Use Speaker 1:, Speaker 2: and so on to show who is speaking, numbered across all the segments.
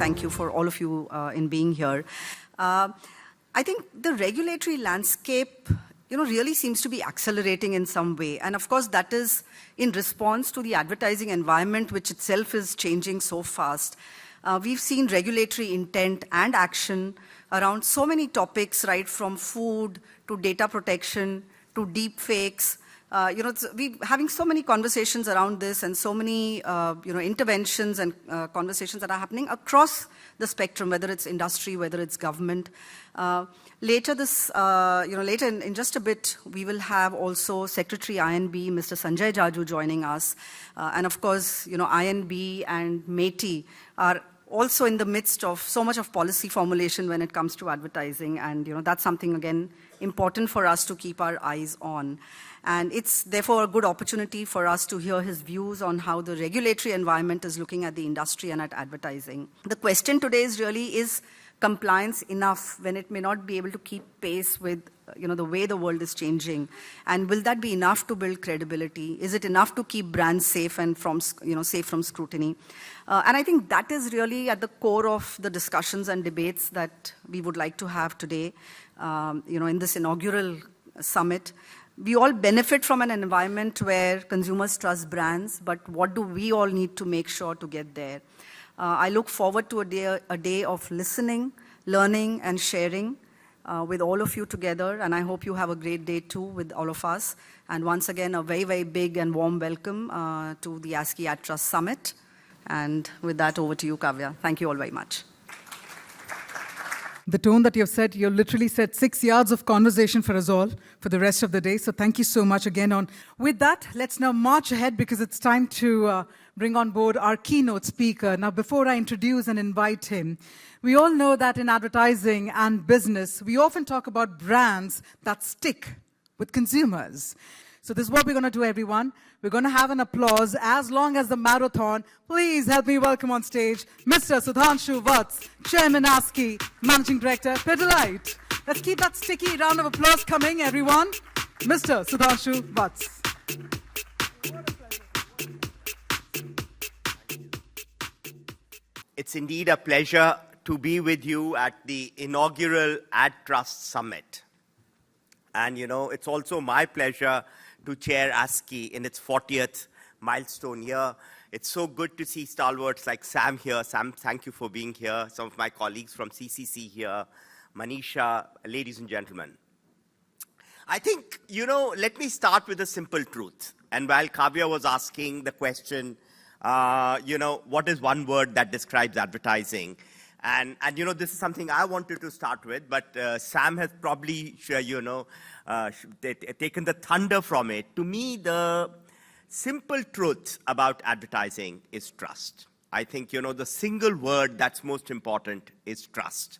Speaker 1: thank you for all of you in being here. I think the regulatory landscape, really seems to be accelerating in some way. And of course, that is in response to the advertising environment, which itself is changing so fast. We've seen regulatory intent and action around so many topics, right from food to data protection to deep fakes. We're having so many conversations around this and so many, interventions and conversations that are happening across the spectrum, whether it's industry, whether it's government. Later in just a bit, we will have also Secretary INB, Mr. Sanjay Jaju joining us. And of course, INB and METI are also in the midst of so much of policy formulation when it comes to advertising. And that's something, again, important for us to keep our eyes on. And it's therefore a good opportunity for us to hear his views on how the regulatory environment is looking at the industry and at advertising. The question today is compliance enough when it may not be able to keep pace with the way the world is changing? And will that be enough to build credibility? Is it enough to keep brands safe and safe from scrutiny? And I think that is really at the core of the discussions and debates that we would like to have today, in this inaugural summit. We all benefit from an environment where consumers trust brands, but what do we all need to make sure to get there? I look forward to a day of listening, learning, and sharing with all of you together, and I hope you have a great day too with all of us. And once again, a very, very big and warm welcome to the ASCI Ad Trust Summit. And with that, over to you, Kavya. Thank you all very much.
Speaker 2: The tone that you've set, you literally set 6 yards of conversation for us all for the rest of the day. So thank you so much again. With that, let's now march ahead because it's time to bring on board our keynote speaker. Now, before I introduce and invite him, we all know that in advertising and business, we often talk about brands that stick with consumers. So this is what we're going to do, everyone. We're going to have an applause as long as the marathon. Please help me welcome on stage Mr. Sudhanshu Vats, Chairman ASCI, Managing Director, Pidilite. Let's keep that sticky round of applause coming, everyone. Mr. Sudhanshu Vats.
Speaker 3: It's indeed a pleasure to be with you at the inaugural Ad Trust Summit. And, it's also my pleasure to chair ASCI in its 40th milestone year. It's so good to see stalwarts like Sam here. Sam, thank you for being here. Some of my colleagues from CCC here. Manisha, ladies and gentlemen. I think, let me start with a simple truth. And while Kavya was asking the question, what is one word that describes advertising? And this is something I wanted to start with, but Sam has probably, taken the thunder from it. To me, the simple truth about advertising is trust. I think, the single word that's most important is trust.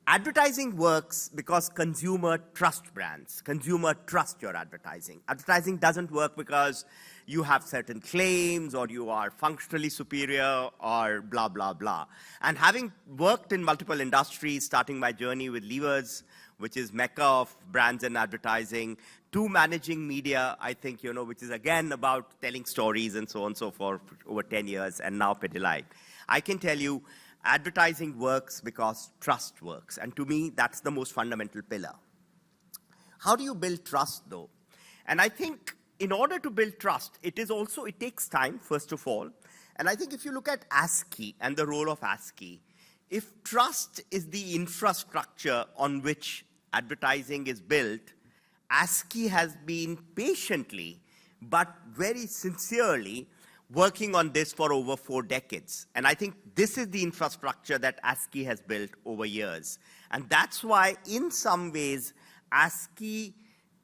Speaker 3: Advertising works because consumer trust brands. Consumer trust your advertising. Advertising doesn't work because you have certain claims or you are functionally superior or blah, blah, blah. And having worked in multiple industries, starting my journey with Levers, which is mecca of brands and advertising, to managing media, I think, which is again about telling stories and so on and so forth over 10 years, and now Pidilite. I can tell you, advertising works because trust works. And to me, that's the most fundamental pillar. How do you build trust, though? And I think in order to build trust, it takes time, first of all. And I think if you look at ASCI and the role of ASCI, if trust is the infrastructure on which advertising is built, ASCI has been patiently, but very sincerely, working on this for over 4 decades. And I think this is the infrastructure that ASCI has built over years. And that's why, in some ways, ASCI,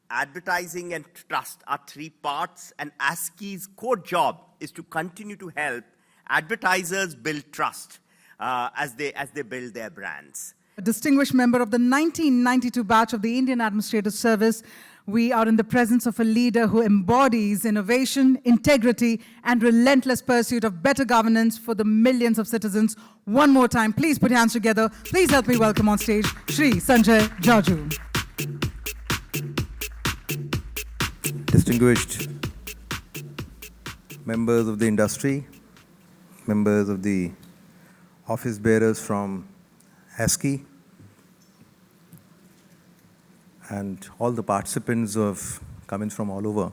Speaker 3: advertising, and trust are 3 parts. And ASCI's core job is to continue to help advertisers build trust as they build their brands.
Speaker 2: A distinguished member of the 1992 batch of the Indian Administrative Service, we are in the presence of a leader who embodies innovation, integrity, and relentless pursuit of better governance for the millions of citizens. One more time, please put your hands together. Please help me welcome on stage Shri Sanjay Jaju.
Speaker 4: Distinguished members of the industry, members of the office bearers from ASCI, and all the participants who have come in from all over.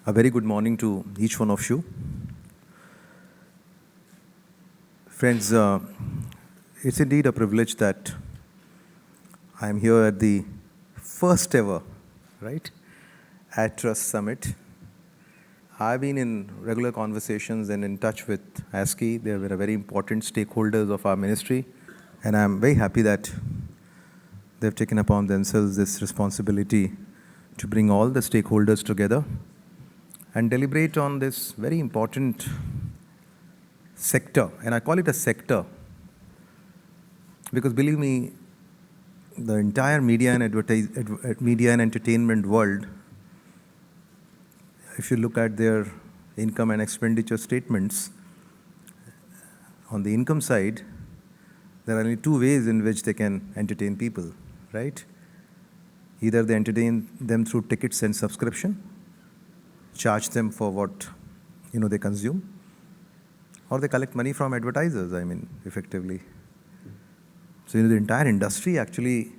Speaker 4: A very good morning to each one of you. Friends, it's indeed a privilege that I'm here at the first ever, right, at Trust Summit. I've been in regular conversations and in touch with ASCI. They were very important stakeholders of our ministry, and I'm very happy that they've taken upon themselves this responsibility to bring all the stakeholders together and deliberate on this very important sector. And I call it a sector because, believe me, the entire media and media and entertainment world, if you look at their income and expenditure statements, on the income side, there are only two ways in which they can entertain people, right? Either they entertain them through tickets and subscription, charge them for what they consume, or they collect money from advertisers, effectively. So the entire industry actually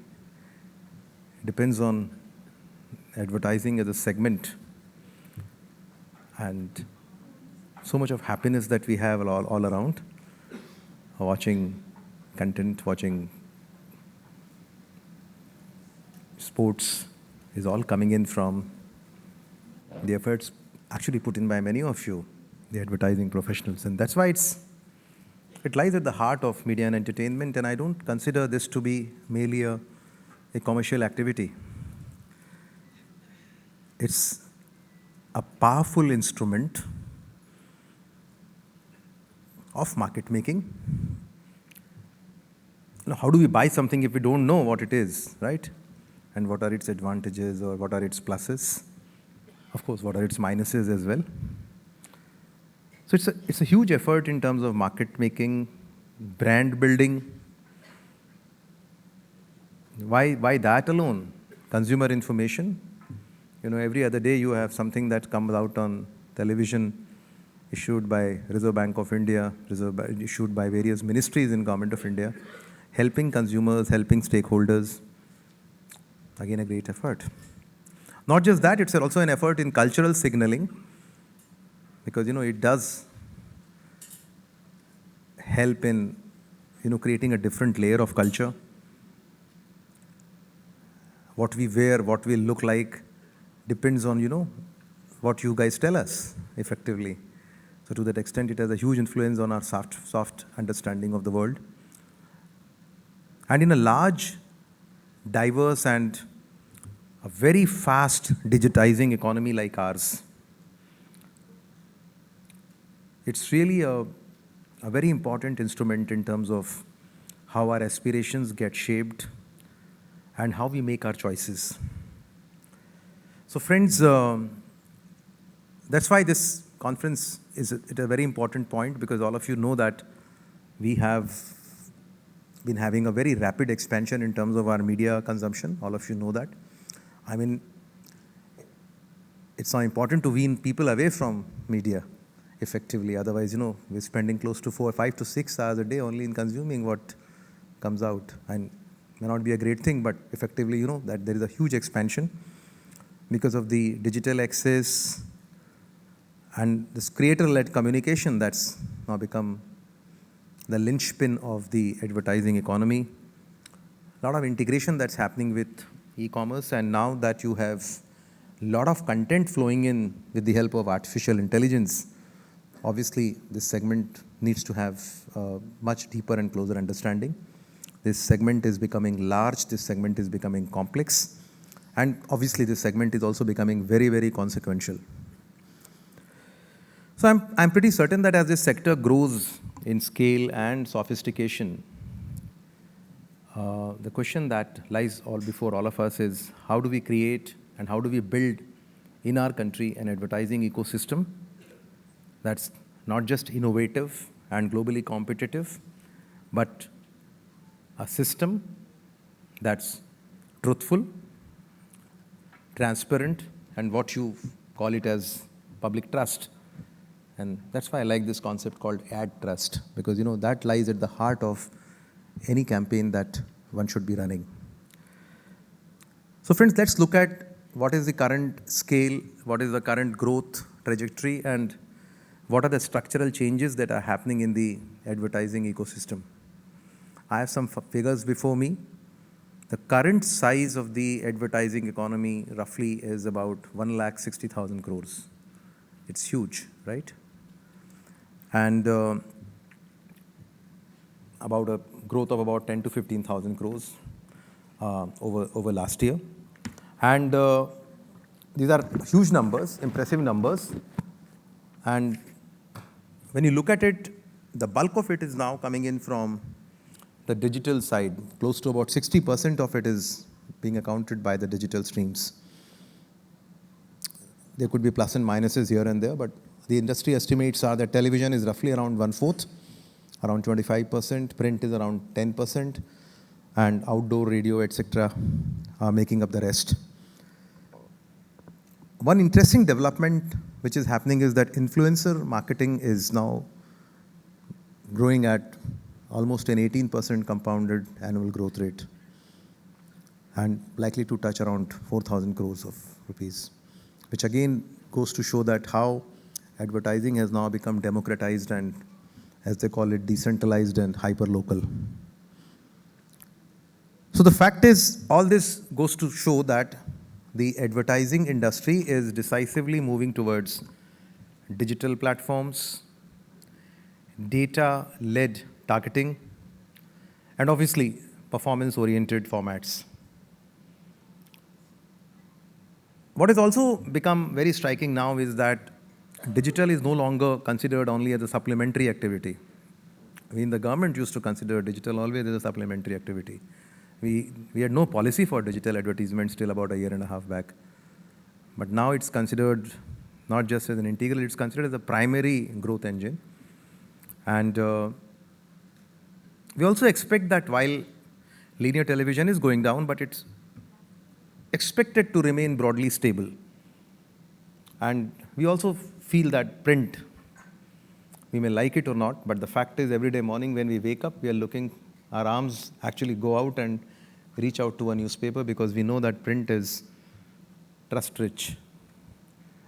Speaker 4: depends on advertising as a segment. And so much of happiness that we have all around, watching content, watching sports, is all coming in from the efforts actually put in by many of you, the advertising professionals. And that's why it lies at the heart of media and entertainment, and I don't consider this to be merely a commercial activity. It's a powerful instrument of market making. How do we buy something if we don't know what it is, right? And what are its advantages, or what are its pluses? Of course, what are its minuses as well? So it's a huge effort in terms of market making, brand building. Why that alone? Consumer information. Every other day you have something that comes out on television, issued by Reserve Bank of India, issued by various ministries in Government of India, helping consumers, helping stakeholders. Again, a great effort. Not just that, it's also an effort in cultural signaling, because it does help in creating a different layer of culture. What we wear, what we look like, depends on what you guys tell us effectively. So to that extent, it has a huge influence on our soft understanding of the world. And in a large, diverse, and a very fast digitizing economy like ours, it's really a very important instrument in terms of how our aspirations get shaped and how we make our choices. So friends, that's why this conference is at a very important point, because all of you know that we have been having a very rapid expansion in terms of our media consumption. All of you know that. It's now important to wean people away from media effectively. Otherwise, we're spending close to 5 to 6 hours a day only in consuming what comes out. And may not be a great thing, but effectively, that there is a huge expansion because of the digital access and this creator-led communication that's now become the linchpin of the advertising economy. A lot of integration that's happening with e-commerce, and now that you have a lot of content flowing in with the help of artificial intelligence, obviously this segment needs to have a much deeper and closer understanding. This segment is becoming large, this segment is becoming complex, and obviously this segment is also becoming very, very consequential. So I'm pretty certain that as this sector grows in scale and sophistication, the question that lies all before all of us is, how do we create and how do we build in our country an advertising ecosystem that's not just innovative and globally competitive, but a system that's truthful, transparent, and what you call it as public trust. And that's why I like this concept called ad trust, because that lies at the heart of any campaign that one should be running. So friends, let's look at what is the current scale, what is the current growth trajectory, and what are the structural changes that are happening in the advertising ecosystem. I have some figures before me. The current size of the advertising economy roughly is about 1,60,000 crores. It's huge, right? And about a growth of about 10 to 15,000 crores over last year. And these are huge numbers, impressive numbers. And when you look at it, the bulk of it is now coming in from the digital side. Close to about 60% of it is being accounted by the digital streams. There could be plus and minuses here and there, but the industry estimates are that television is roughly around 1/4, around 25%, print is around 10%, and outdoor radio, etc. are making up the rest. One interesting development which is happening is that influencer marketing is now growing at almost an 18% compounded annual growth rate, and likely to touch around 4,000 crores of rupees, which again goes to show that how advertising has now become democratized and, as they call it, decentralized and hyper-local. So the fact is, all this goes to show that the advertising industry is decisively moving towards digital platforms, data-led targeting, and obviously performance-oriented formats. What has also become very striking now is that digital is no longer considered only as a supplementary activity. I mean, the government used to consider digital always as a supplementary activity. We had no policy for digital advertisements till about a year and a half back. But now it's considered not just as an integral, it's considered as a primary growth engine. And we also expect that while linear television is going down, but it's expected to remain broadly stable. And we also feel that print, we may like it or not, but the fact is every day morning when we wake up, we are looking, our arms actually go out and reach out to a newspaper because we know that print is trust-rich.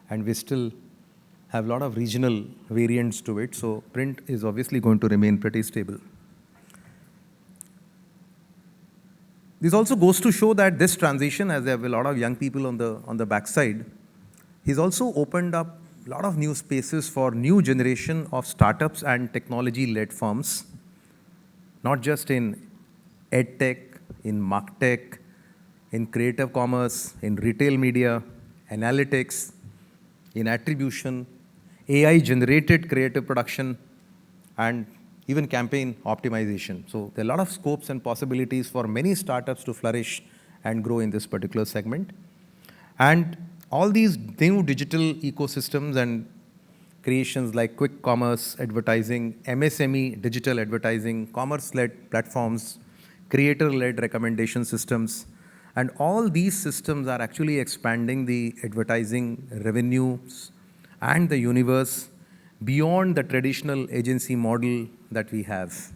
Speaker 4: And we still have a lot of regional variants to it, so print is obviously going to remain pretty stable. This also goes to show that this transition, as there have a lot of young people on the backside, has also opened up a lot of new spaces for new generation of startups and technology-led firms, not just in edtech, in marktech, in creative commerce, in retail media, analytics, in attribution, AI-generated creative production, and even campaign optimization. So there are a lot of scopes and possibilities for many startups to flourish and grow in this particular segment. And all these new digital ecosystems and creations like quick commerce advertising, MSME digital advertising, commerce-led platforms, creator-led recommendation systems, and all these systems are actually expanding the advertising revenues and the universe beyond the traditional agency model that we have.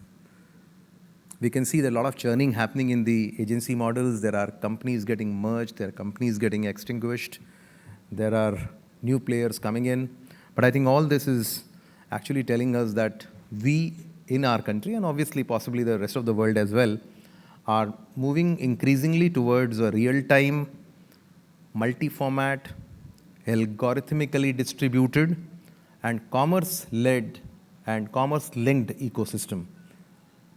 Speaker 4: We can see that a lot of churning happening in the agency models. There are companies getting merged, there are companies getting extinguished, there are new players coming in. But I think all this is actually telling us that we in our country, and obviously possibly the rest of the world as well, are moving increasingly towards a real-time, multi-format, algorithmically distributed, and commerce-led and commerce-linked ecosystem.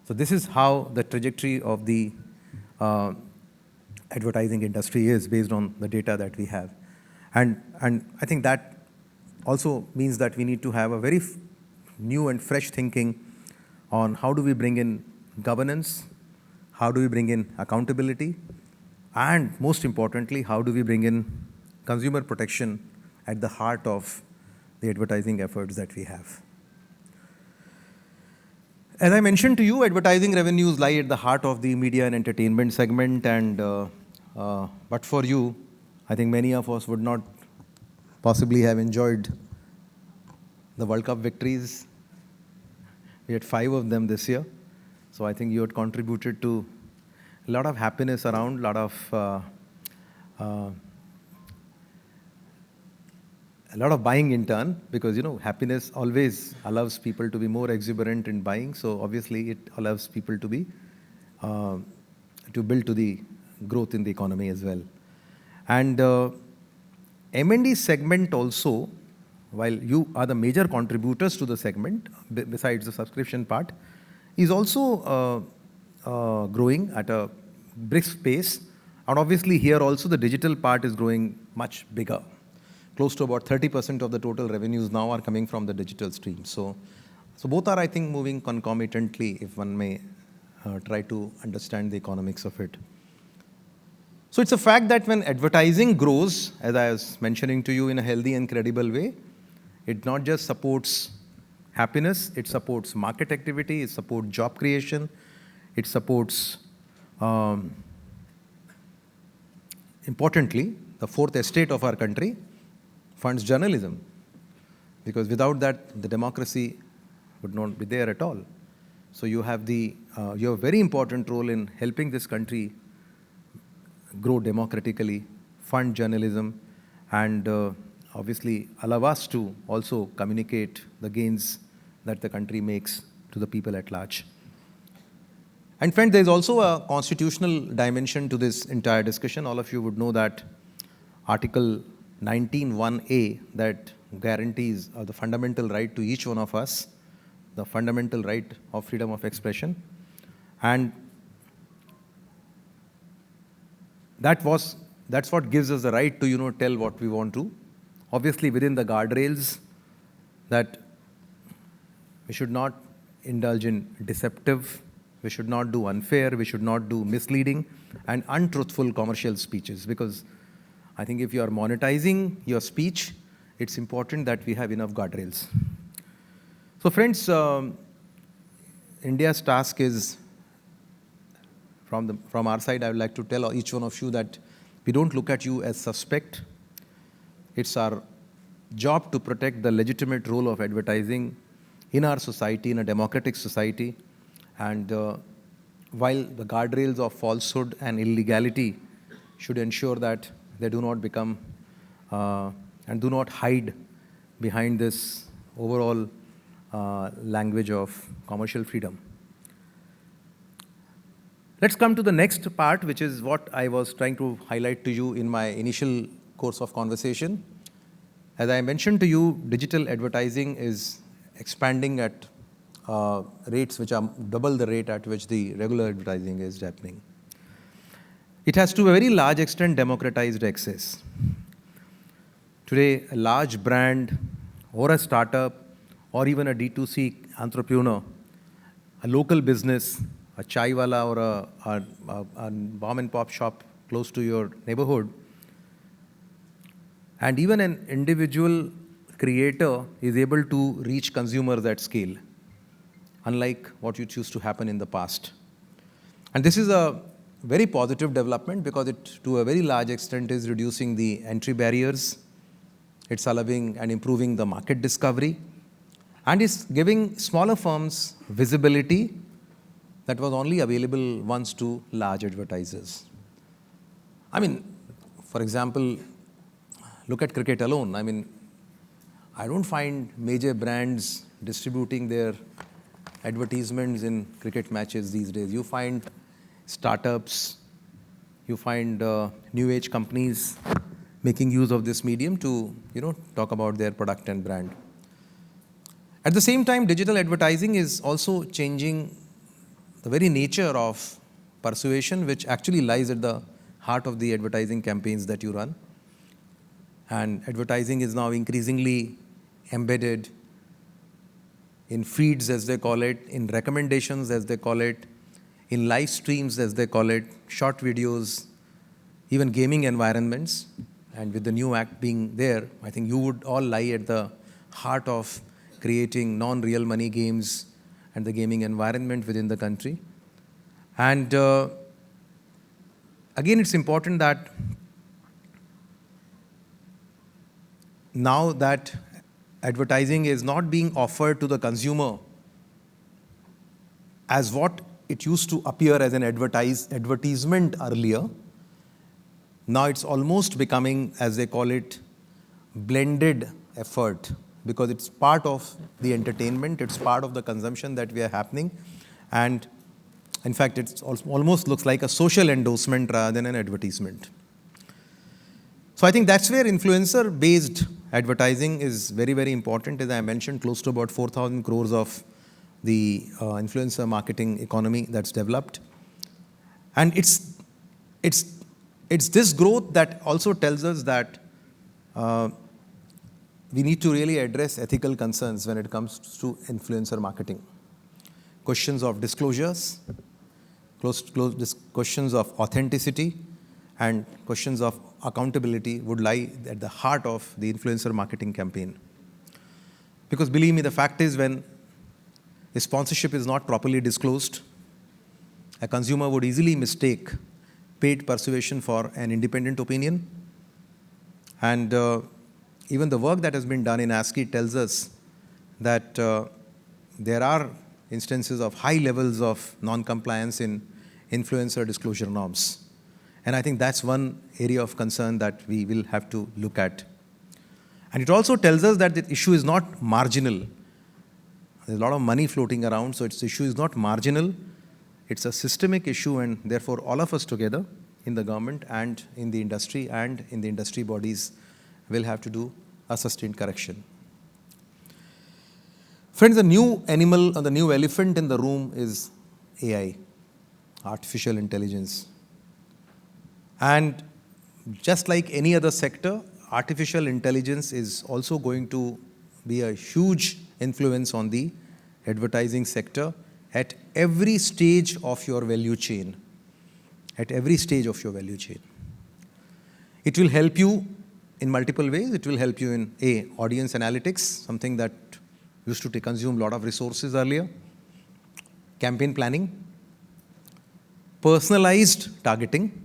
Speaker 4: So this is how the trajectory of the advertising industry is based on the data that we have. And I think that also means that we need to have a very new and fresh thinking on how do we bring in governance, how do we bring in accountability, and most importantly, how do we bring in consumer protection at the heart of the advertising efforts that we have. As I mentioned to you, advertising revenues lie at the heart of the media and entertainment segment, and but for you, I think many of us would not possibly have enjoyed the World Cup victories. We had 5 of them this year. So I think you had contributed to a lot of happiness around, a lot of buying in turn, because happiness always allows people to be more exuberant in buying. So obviously it allows people to be to build to the growth in the economy as well. And M&E segment also, while you are the major contributors to the segment, besides the subscription part, is also growing at a brisk pace. And obviously here also the digital part is growing much bigger. Close to about 30% of the total revenues now are coming from the digital stream. So both are, I think, moving concomitantly, if one may try to understand the economics of it. So it's a fact that when advertising grows, as I was mentioning to you, in a healthy and credible way, it not just supports happiness, it supports market activity, it supports job creation, it supports, importantly, the fourth estate of our country, funds journalism. Because without that, the democracy would not be there at all. So you have you have a very important role in helping this country grow democratically, fund journalism, and obviously allow us to also communicate the gains that the country makes to the people at large. And friends, there's also a constitutional dimension to this entire discussion. All of you would know that Article 19(1)(a) that guarantees the fundamental right to each one of us, the fundamental right of freedom of expression. And that's what gives us the right to, tell what we want to. Obviously, within the guardrails that we should not indulge in deceptive, we should not do unfair, we should not do misleading and untruthful commercial speeches. Because I think if you are monetizing your speech, it's important that we have enough guardrails. So friends, India's task is, from our side, I would like to tell each one of you that we don't look at you as suspect. It's our job to protect the legitimate role of advertising in our society, in a democratic society. And while the guardrails of falsehood and illegality should ensure that they do not become and do not hide behind this overall language of commercial freedom. Let's come to the next part, which is what I was trying to highlight to you in my initial course of conversation. As I mentioned to you, digital advertising is expanding at rates which are double the rate at which the regular advertising is happening. It has to a very large extent democratized access. Today, a large brand or a startup or even a D2C entrepreneur, a local business, a chai wala or a mom and pop shop close to your neighborhood, and even an individual creator is able to reach consumers at scale, unlike what used to happen in the past. And this is a very positive development because it, to a very large extent, is reducing the entry barriers. It's allowing and improving the market discovery, and it's giving smaller firms visibility that was only available once to large advertisers. I mean, for example, look at cricket alone. I mean, I don't find major brands distributing their advertisements in cricket matches these days. You find startups, you find new age companies making use of this medium to, talk about their product and brand. At the same time, digital advertising is also changing the very nature of persuasion, which actually lies at the heart of the advertising campaigns that you run. And advertising is now increasingly embedded in feeds, as they call it, in recommendations, as they call it, in live streams, as they call it, short videos, even gaming environments. And with the new act being there, I think you would all lie at the heart of creating non-real money games and the gaming environment within the country. And again, it's important that now that advertising is not being offered to the consumer as what it used to appear as an advertisement earlier. Now it's almost becoming, as they call it, blended effort, because it's part of the entertainment, it's part of the consumption that we are happening. And in fact, it almost looks like a social endorsement rather than an advertisement. So I think that's where influencer-based advertising is very, very important. As I mentioned, close to about 4,000 crores of the influencer marketing economy that's developed. And it's this growth that also tells us that we need to really address ethical concerns when it comes to influencer marketing. Questions of disclosures, questions of authenticity, and questions of accountability would lie at the heart of the influencer marketing campaign. Because believe me, the fact is, when a sponsorship is not properly disclosed, a consumer would easily mistake paid persuasion for an independent opinion. And even the work that has been done in ASCI tells us that there are instances of high levels of non-compliance in influencer disclosure norms. And I think that's one area of concern that we will have to look at. And it also tells us that the issue is not marginal. There's a lot of money floating around, so its issue is not marginal. It's a systemic issue, and therefore all of us together in the government and in the industry bodies will have to do a sustained correction. Friends, the new animal or the new elephant in the room is AI, artificial intelligence. And just like any other sector, artificial intelligence is also going to be a huge influence on the advertising sector at every stage of your value chain. At every stage of your value chain. It will help you in multiple ways. It will help you in audience analytics, something that used to consume a lot of resources earlier. Campaign planning, personalized targeting,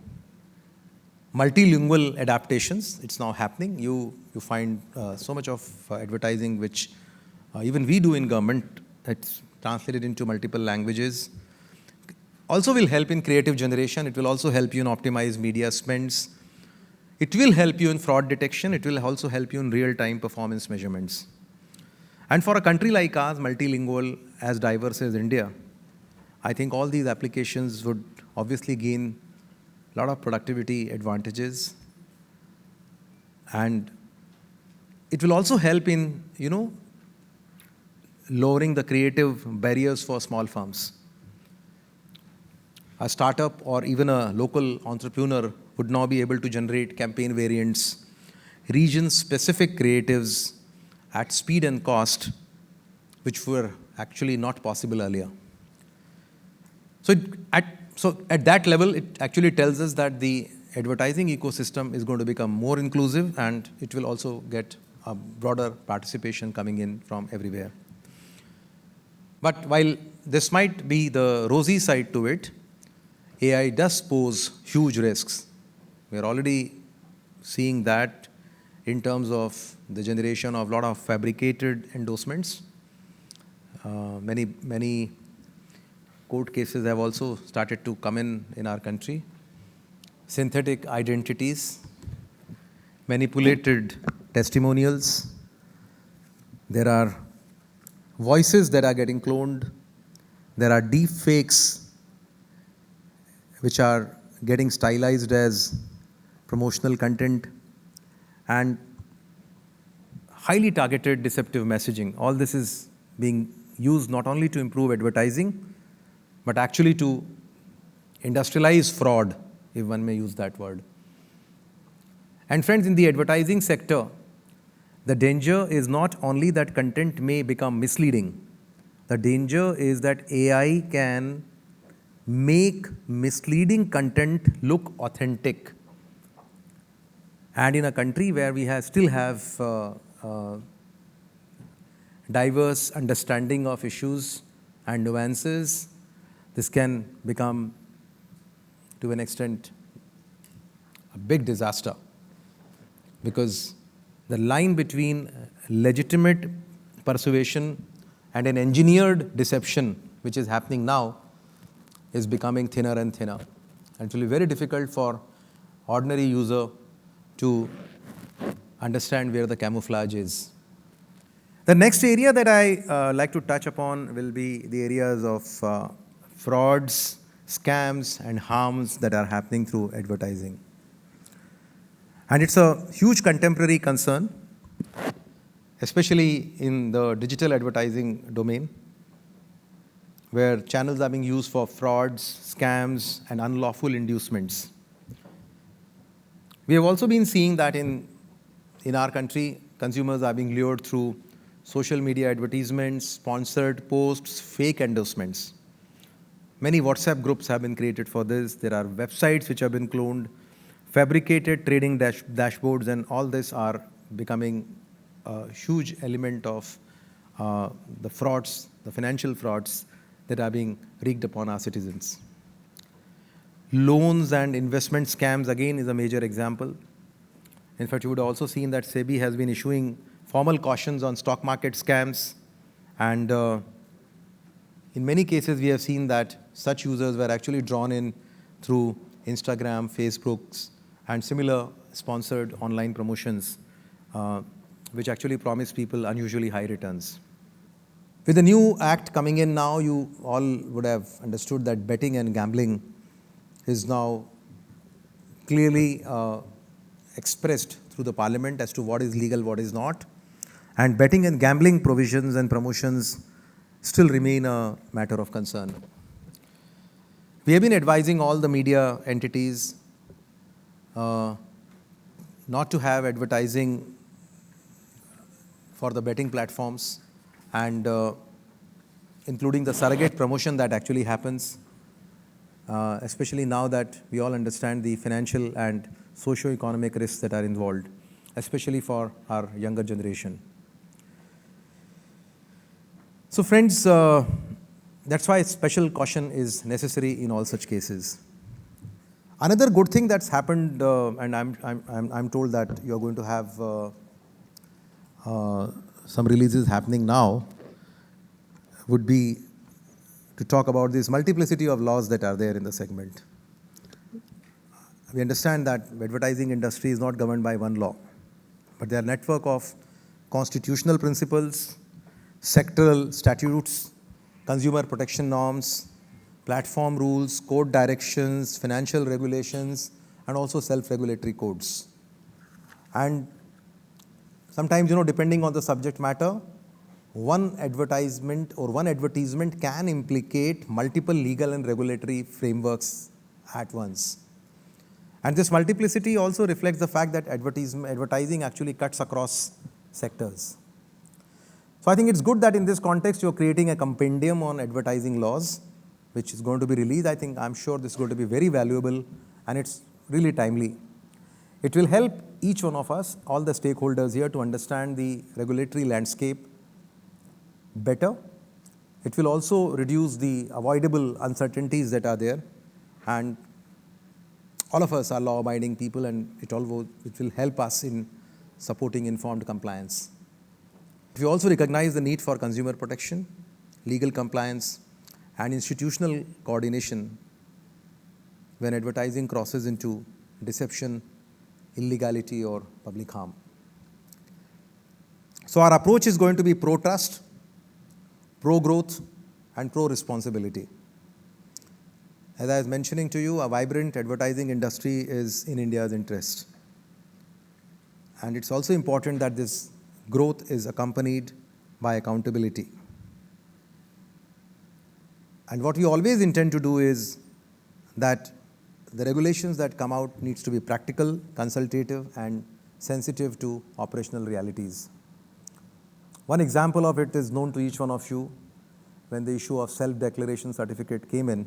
Speaker 4: multilingual adaptations. It's now happening. You find so much of advertising which even we do in government. It's translated into multiple languages. Also will help in creative generation. It will also help you in optimized media spends. It will help you in fraud detection. It will also help you in real-time performance measurements. And for a country like ours, multilingual, as diverse as India, I think all these applications would obviously gain a lot of productivity advantages. And it will also help in, lowering the creative barriers for small firms. A startup or even a local entrepreneur would now be able to generate campaign variants, region-specific creatives at speed and cost, which were actually not possible earlier. So at that level, it actually tells us that the advertising ecosystem is going to become more inclusive, and it will also get a broader participation coming in from everywhere. But while this might be the rosy side to it, AI does pose huge risks. We are already seeing that in terms of the generation of a lot of fabricated endorsements. Many court cases have also started to come in our country. Synthetic identities, manipulated testimonials. There are voices that are getting cloned. There are deep fakes which are getting stylized as promotional content, and highly targeted deceptive messaging. All this is being used not only to improve advertising, but actually to industrialize fraud, if one may use that word. And friends, in the advertising sector, the danger is not only that content may become misleading. The danger is that AI can make misleading content look authentic. And in a country where we still have diverse understanding of issues and nuances, this can become, to an extent, a big disaster, because the line between legitimate persuasion and an engineered deception, which is happening now, is becoming thinner and thinner. And it will be very difficult for ordinary user to understand where the camouflage is. The next area that I like to touch upon will be the areas of frauds, scams, and harms that are happening through advertising. And it's a huge contemporary concern, especially in the digital advertising domain, where channels are being used for frauds, scams, and unlawful inducements. We have also been seeing that in our country, consumers are being lured through social media advertisements, sponsored posts, fake endorsements. Many WhatsApp groups have been created for this. There are websites which have been cloned, fabricated trading dashboards, and all this are becoming a huge element of the frauds, the financial frauds that are being wreaked upon our citizens. Loans and investment scams, again, is a major example. In fact, you would have also seen that SEBI has been issuing formal cautions on stock market scams. And in many cases, we have seen that such users were actually drawn in through Instagram, Facebooks, and similar sponsored online promotions, which actually promise people unusually high returns. With the new act coming in now, you all would have understood that betting and gambling is now clearly expressed through the parliament as to what is legal, what is not. And betting and gambling provisions and promotions still remain a matter of concern. We have been advising all the media entities not to have advertising for the betting platforms, and including the surrogate promotion that actually happens, especially now that we all understand the financial and socio-economic risks that are involved, especially for our younger generation. So friends, that's why special caution is necessary in all such cases. Another good thing that's happened, and I'm told that you're going to have some releases happening now, would be to talk about this multiplicity of laws that are there in the segment. We understand that the advertising industry is not governed by one law, but there are a network of constitutional principles, sectoral statutes, consumer protection norms, platform rules, code directions, financial regulations, and also self-regulatory codes. And sometimes, depending on the subject matter, one advertisement can implicate multiple legal and regulatory frameworks at once. And this multiplicity also reflects the fact that advertising actually cuts across sectors. So I think it's good that in this context, you're creating a compendium on advertising laws, which is going to be released. I'm sure this is going to be very valuable, and it's really timely. It will help each one of us, all the stakeholders here, to understand the regulatory landscape better. It will also reduce the avoidable uncertainties that are there. And all of us are law-abiding people, and it will help us in supporting informed compliance. We also recognize the need for consumer protection, legal compliance, and institutional coordination when advertising crosses into deception, illegality, or public harm. So our approach is going to be pro-trust, pro-growth, and pro-responsibility. As I was mentioning to you, a vibrant advertising industry is in India's interest. And it's also important that this growth is accompanied by accountability. And what we always intend to do is that the regulations that come out needs to be practical, consultative, and sensitive to operational realities. One example of it is known to each one of you. When the issue of self-declaration certificate came in,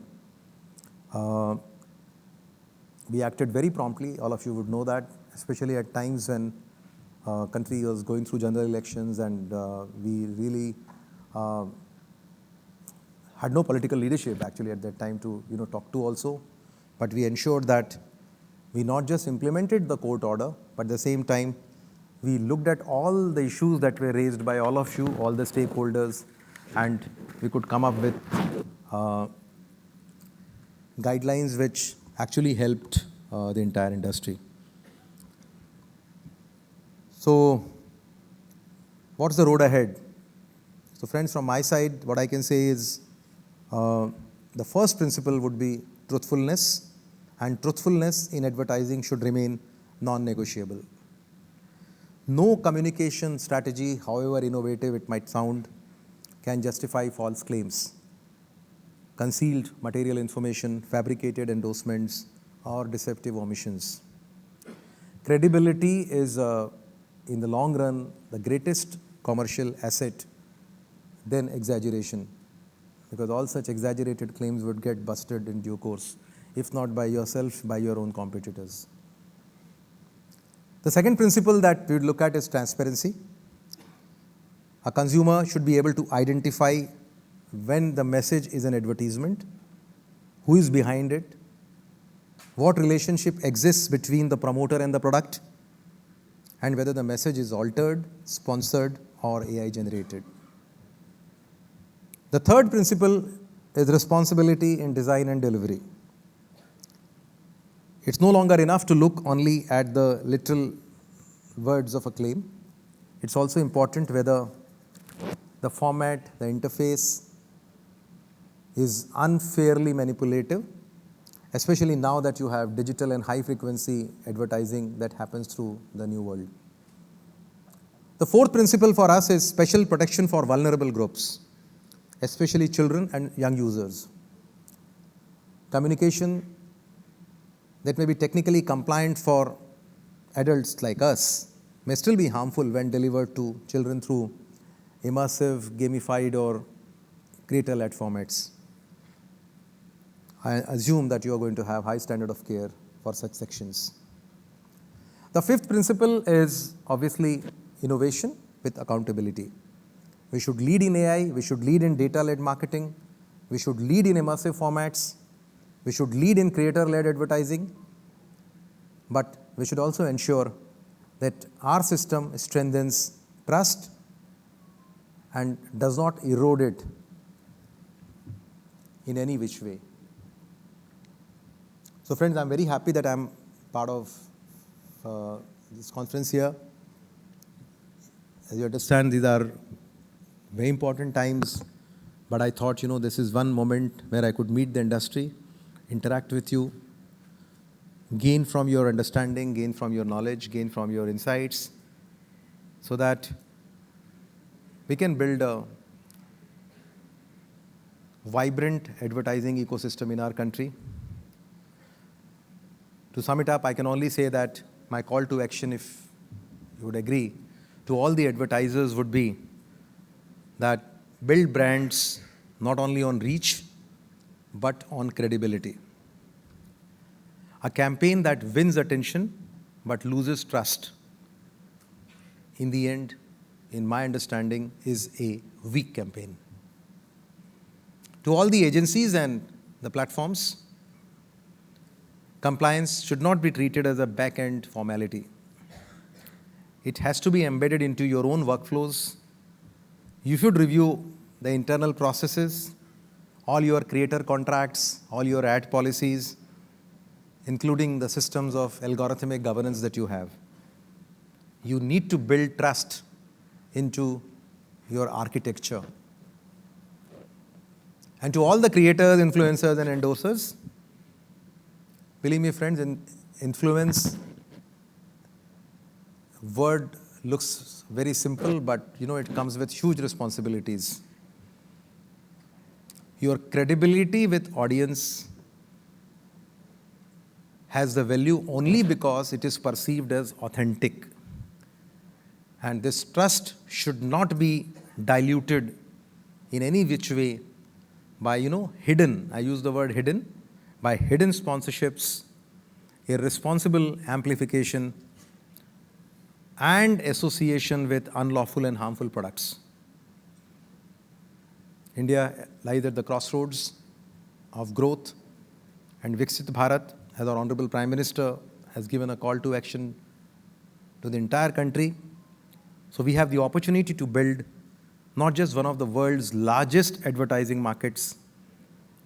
Speaker 4: we acted very promptly. All of you would know that, especially at times when country was going through general elections, and we really had no political leadership actually at that time to talk to also. But we ensured that we not just implemented the court order, but at the same time We looked at all the issues that were raised by all of you, all the stakeholders, and we could come up with guidelines which actually helped the entire industry. So, what's the road ahead? So friends, from my side, what I can say is the first principle would be truthfulness, and truthfulness in advertising should remain non-negotiable. No communication strategy, however innovative it might sound, can justify false claims, concealed material information, fabricated endorsements, or deceptive omissions. Credibility is, in the long run, the greatest commercial asset than exaggeration, because all such exaggerated claims would get busted in due course, if not by yourself, by your own competitors. The second principle that we would look at is transparency. A consumer should be able to identify when the message is an advertisement, who is behind it, what relationship exists between the promoter and the product, and whether the message is altered, sponsored, or AI generated. The third principle is responsibility in design and delivery. It's no longer enough to look only at the literal words of a claim. It's also important whether the format, the interface is unfairly manipulative, especially now that you have digital and high-frequency advertising that happens through the new world. The fourth principle for us is special protection for vulnerable groups, especially children and young users. Communication that may be technically compliant for adults like us may still be harmful when delivered to children through immersive, gamified, or creator-led formats. I assume that you are going to have high standard of care for such sections. The fifth principle is obviously innovation with accountability. We should lead in AI, we should lead in data-led marketing, we should lead in immersive formats, we should lead in creator-led advertising, but we should also ensure that our system strengthens trust and does not erode it in any which way. So friends, I'm very happy that I'm part of this conference here. As you understand, these are very important times, but I thought, this is one moment where I could meet the industry, interact with you, gain from your understanding, gain from your knowledge, gain from your insights, so that we can build a vibrant advertising ecosystem in our country. To sum it up, I can only say that my call to action, if you would agree, to all the advertisers would be that build brands not only on reach, but on credibility. A campaign that wins attention but loses trust, in the end, in my understanding, is a weak campaign. To all the agencies and the platforms, compliance should not be treated as a back-end formality. It has to be embedded into your own workflows. You should review the internal processes, all your creator contracts, all your ad policies, including the systems of algorithmic governance that you have. You need to build trust into your architecture. And to all the creators, influencers, and endorsers, believe me, friends, influence word looks very simple, but it comes with huge responsibilities. Your credibility with audience has the value only because it is perceived as authentic. And this trust should not be diluted in any which way by, hidden, I use the word hidden, by hidden sponsorships, irresponsible amplification, and association with unlawful and harmful products. India lies at the crossroads of growth and Viksit Bharat, as our Honorable Prime Minister has given a call to action to the entire country. So we have the opportunity to build not just one of the world's largest advertising markets,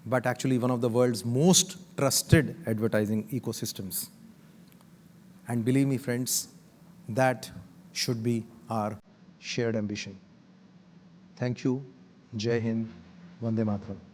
Speaker 4: but actually one of the world's most trusted advertising ecosystems. And believe me, friends, that should be our shared ambition. Thank you. Jai Hind. Vande Mataram.